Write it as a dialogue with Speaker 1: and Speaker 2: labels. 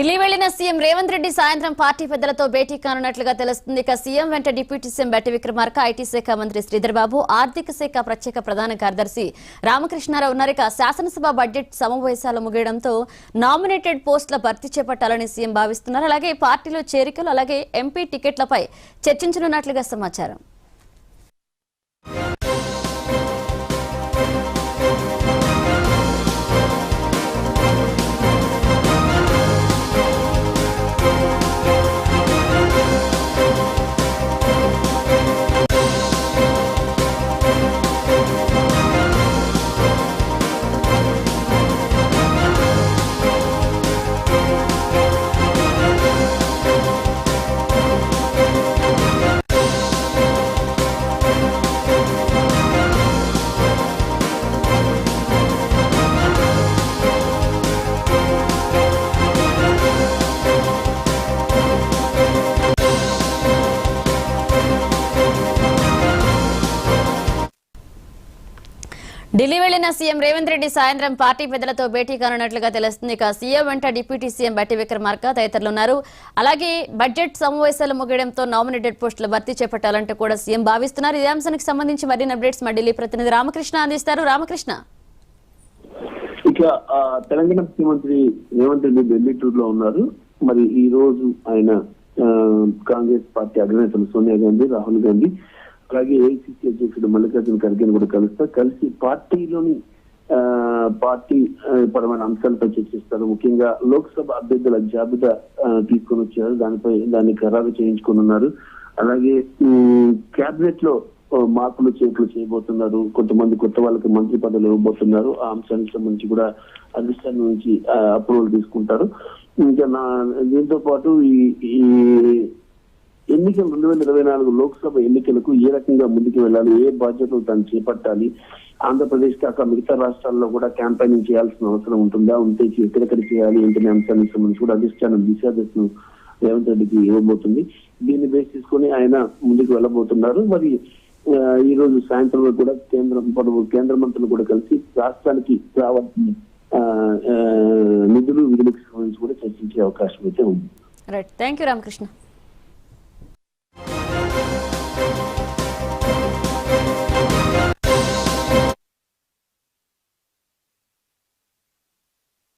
Speaker 1: ఢిల్లీ వెళ్లిన సీఎం రేవంత్ రెడ్డి సాయంత్రం పార్టీ పెద్దలతో భేటీ కానున్నట్లుగా తెలుస్తుంది. ఇక సీఎం వెంట డిప్యూటీ సీఎం బట్టి విక్రమార్క, ఐటీ శాఖ మంత్రి శ్రీధర్ బాబు, ఆర్థిక శాఖ ప్రత్యేక ప్రధాన కార్యదర్శి రామకృష్ణారావు ఉన్నారు. ఇక శాసనసభ బడ్జెట్ సమావేశాలు ముగియడంతో నామినేటెడ్ పోస్టుల భర్తీ చేపట్టాలని సీఎం భావిస్తున్నారు. అలాగే పార్టీలో చేరికలు, అలాగే ఎంపీ టికెట్లపై చర్చించనున్నట్లుగా సమాచారం. ఢిల్లీ వెళ్లిన సీఎం రేవంత్ రెడ్డి సాయంత్రం పార్టీ పెద్దలతో భేటీ కానున్నట్లుగా తెలుస్తుంది. ఇక సీఎం వెంట డిప్యూటీ సీఎం బట్టి విక్రమార్క తదితరులు ఉన్నారు. అలాగే బడ్జెట్ సమావేశాలు ముగియడంతో నామినేటెడ్ పోస్టుల భర్తీ చేపట్టాలంటూ కూడా సీఎం భావిస్తున్నారు. ఇదే అంశానికి సంబంధించి మరిన్ని అప్డేట్స్ మా ఢిల్లీ ప్రతినిధి రామకృష్ణ అందిస్తారు. రామకృష్ణ,
Speaker 2: ఇక తెలంగాణ ముఖ్యమంత్రి రేవంత్ రెడ్డి ఢిల్లీ టూర్ లో ఉన్నారు. మరి ఈ రోజు ఆయన కాంగ్రెస్ పార్టీ అగ్రనేతలు సోనియా గాంధీ, రాహుల్ గాంధీ, అలాగే ఏఐసీసీ అధ్యక్షుడు మల్లికార్జున ఖర్గేని కూడా కలిసి పార్టీలోని పార్టీ పరమైన అంశాలపై చర్చిస్తారు. ముఖ్యంగా లోక్సభ అభ్యర్థుల జాబితా తీసుకొని వచ్చారు, దాన్ని ఖరారు చేయించుకున్నారు. అలాగే కేబినెట్ లో మార్పులు చేర్పులు చేయబోతున్నారు. కొంతమంది కొత్త వాళ్ళకి మంత్రి పదవులు ఇవ్వబోతున్నారు. ఆ అంశానికి సంబంధించి కూడా అధిష్టానం నుంచి అప్రూవల్ తీసుకుంటారు. ఇంకా దీంతో పాటు ఈ ఎన్నికలు 2024 లోక్సభ ఎన్నికలకు ఏ రకంగా ముందుకు వెళ్ళాలి, ఏ బాధ్యతలు తాను చేపట్టాలి, ఆంధ్రప్రదేశ్ కాక మిగతా రాష్ట్రాల్లో కూడా క్యాంపెయినింగ్ చేయాల్సిన అవసరం ఉంటుందా, ఉంటే ఎక్కడెక్కడ చేయాలి ఏంటనే అంశానికి సంబంధించి కూడా అధిష్టానం దిశాదశను రేవంత్ రెడ్డికి ఇవ్వబోతుంది. దీన్ని బేస్ తీసుకొని ఆయన ముందుకు వెళ్ళబోతున్నారు. మరి ఈ రోజు సాయంత్రం కూడా కేంద్ర మంత్రులు కూడా కలిసి రాష్ట్రానికి రావాల్సిన నిధులు విధులకు సంబంధించి కూడా చర్చించే అవకాశం అయితే ఉంది.
Speaker 1: Right, thank you Ramakrishna.